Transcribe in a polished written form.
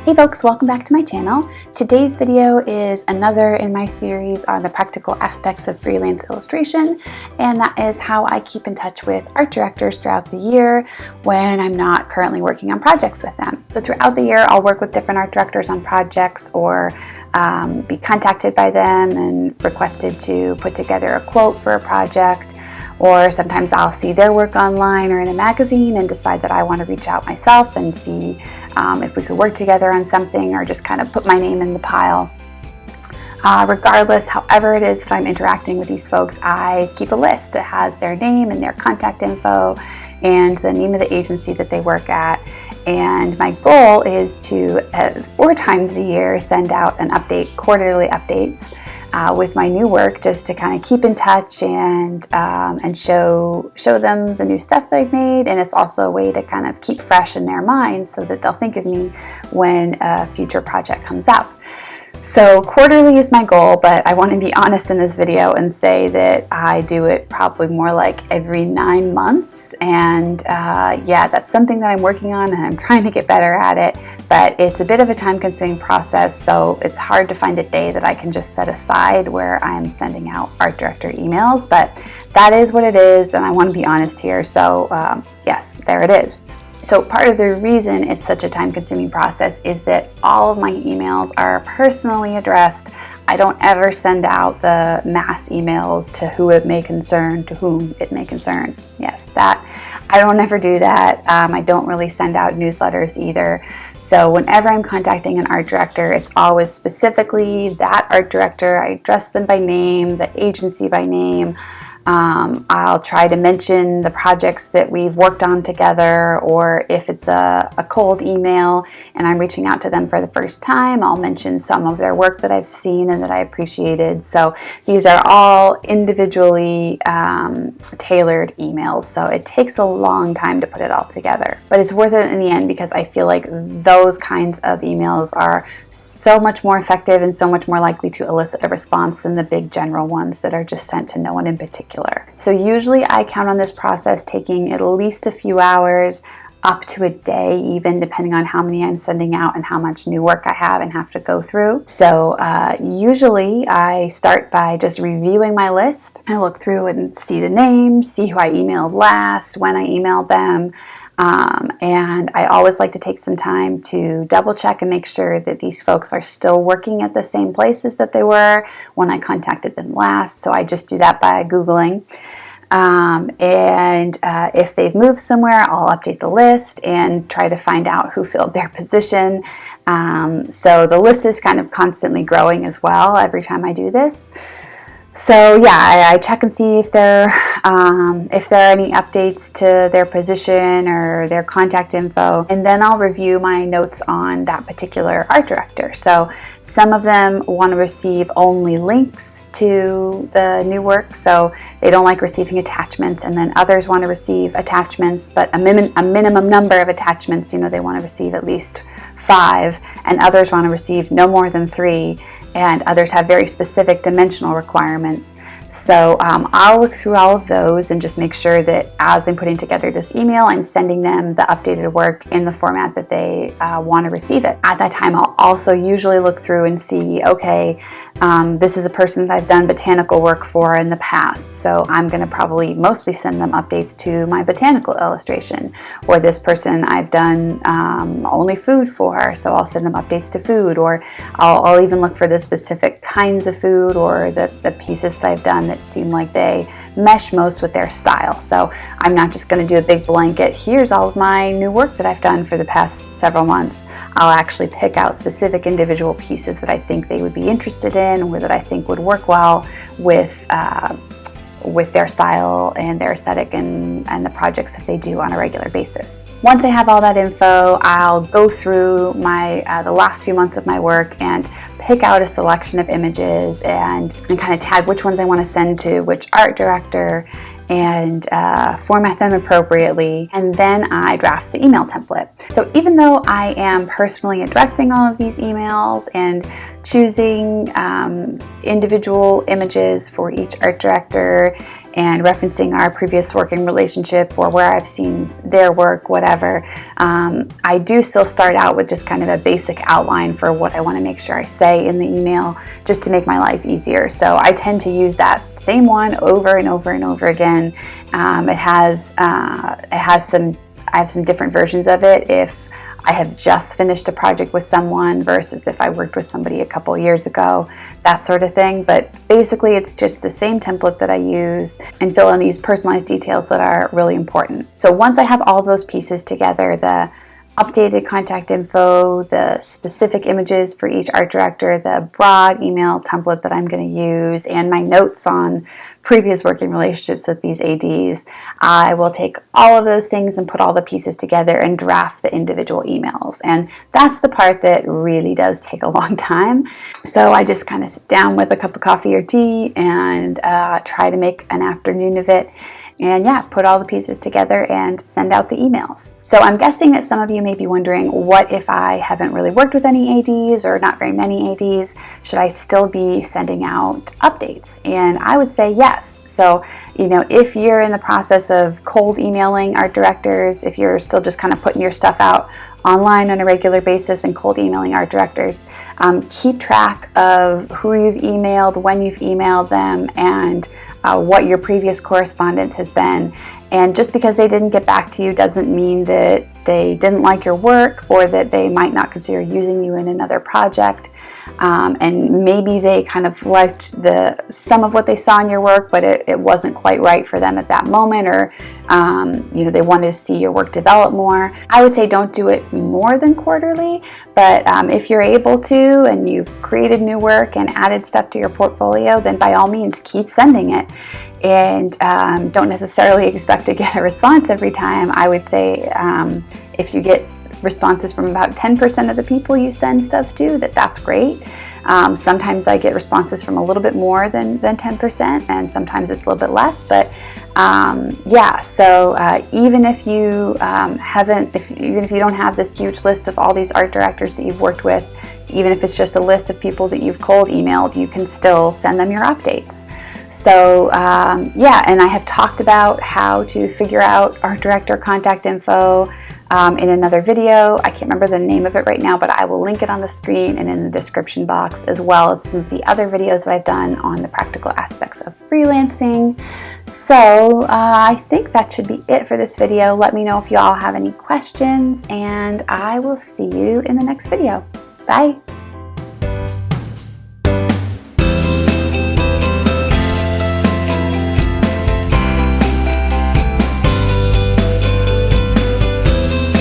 Hey folks, welcome back to my channel. Today's video is another in my series on the practical aspects of freelance illustration, and that is how I keep in touch with art directors throughout the year when I'm not currently working on projects with them. So throughout the year, I'll work with different art directors on projects or be contacted by them and requested to put together a quote for a project. Or sometimes I'll see their work online or in a magazine and decide that I want to reach out myself and see if we could work together on something, or just kind of put my name in the pile. Regardless, however it is that I'm interacting with these folks, I keep a list that has their name and their contact info and the name of the agency that they work at. And my goal is to, 4 times a year, send out an update, quarterly updates with my new work, just to kind of keep in touch and show them the new stuff that I've made. And it's also a way to kind of keep fresh in their minds so that they'll think of me when a future project comes up. So quarterly is my goal, but I want to be honest in this video and say that I do it probably more like every 9 months. And yeah, that's something that I'm working on and I'm trying to get better at it, but it's a bit of a time-consuming process, so it's hard to find a day that I can just set aside where I'm sending out art director emails, but that is what it is, and I want to be honest here. So yes, there it is. So part of the reason it's such a time-consuming process is that all of my emails are personally addressed. I don't ever send out the mass emails to whom it may concern. Yes, that. I don't ever do that. I don't really send out newsletters either. So whenever I'm contacting an art director, it's always specifically that art director. I address them by name, the agency by name. I'll try to mention the projects that we've worked on together, or if it's a cold email and I'm reaching out to them for the first time, I'll mention some of their work that I've seen and that I appreciated. So these are all individually tailored emails, so it takes a long time to put it all together. But it's worth it in the end, because I feel like those kinds of emails are so much more effective and so much more likely to elicit a response than the big general ones that are just sent to no one in particular. So usually I count on this process taking at least a few hours, up to a day even, depending on how many I'm sending out and how much new work I have and have to go through. So usually I start by just reviewing my list. I look through and see the names, see who I emailed last, when I emailed them. And I always like to take some time to double check and make sure that these folks are still working at the same places that they were when I contacted them last. So I just do that by Googling. If they've moved somewhere, I'll update the list and try to find out who filled their position. So the list is kind of constantly growing as well every time I do this. So yeah, I check and see if there are any updates to their position or their contact info, and then I'll review my notes on that particular art director. So some of them want to receive only links to the new work, so they don't like receiving attachments, and then others want to receive attachments, but a minimum number of attachments. You know, they want to receive at least 5, and others want to receive no more than 3, and others have very specific dimensional requirements. So I'll look through all of those and just make sure that as I'm putting together this email, I'm sending them the updated work in the format that they want to receive it. At that time, I'll also usually look through and see, okay, this is a person that I've done botanical work for in the past, so I'm going to probably mostly send them updates to my botanical illustration. Or this person I've done only food for, so I'll send them updates to food. Or I'll even look for the specific kinds of food or the pieces that I've done that seem like they mesh most with their style. So I'm not just going to do a big blanket, here's all of my new work that I've done for the past several months. I'll actually pick out specific individual pieces that I think they would be interested in, or that I think would work well with their style and their aesthetic and the projects that they do on a regular basis. Once I have all that info, I'll go through the last few months of my work and pick out a selection of images and kind of tag which ones I want to send to which art director and format them appropriately, and then I draft the email template. So even though I am personally addressing all of these emails and choosing individual images for each art director and referencing our previous working relationship or where I've seen their work, whatever. I do still start out with just kind of a basic outline for what I want to make sure I say in the email, just to make my life easier. So I tend to use that same one over and over and over again. I have some different versions of it if I have just finished a project with someone versus if I worked with somebody a couple years ago, that sort of thing. But basically it's just the same template that I use and fill in these personalized details that are really important. So once I have all those pieces together, the updated contact info, the specific images for each art director, the broad email template that I'm going to use, and my notes on previous working relationships with these ADs, I will take all of those things and put all the pieces together and draft the individual emails. And that's the part that really does take a long time. So I just kind of sit down with a cup of coffee or tea and try to make an afternoon of it. And yeah, put all the pieces together and send out the emails. So I'm guessing that some of you may be wondering, what if I haven't really worked with any ADs or not very many ADs? Should I still be sending out updates? And I would say yes. So, if you're in the process of cold emailing art directors, if you're still just kind of putting your stuff out online on a regular basis and cold emailing art directors, keep track of who you've emailed, when you've emailed them, and what your previous correspondence has been. And just because they didn't get back to you doesn't mean that they didn't like your work or that they might not consider using you in another project. And maybe they kind of liked some of what they saw in your work, but it wasn't quite right for them at that moment, or they wanted to see your work develop more. I would say don't do it more than quarterly, but if you're able to and you've created new work and added stuff to your portfolio, then by all means keep sending it. And don't necessarily expect to get a response every time. I would say if you get responses from about 10% of the people you send stuff to, that's great. Sometimes I get responses from a little bit more than 10%, and sometimes it's a little bit less. But even if you even if you don't have this huge list of all these art directors that you've worked with, even if it's just a list of people that you've cold emailed, you can still send them your updates. So and I have talked about how to figure out art director contact info in another video. I can't remember the name of it right now, but I will link it on the screen and in the description box, as well as some of the other videos that I've done on the practical aspects of freelancing. So I think that should be it for this video. Let me know if you all have any questions, and I will see you in the next video. Bye!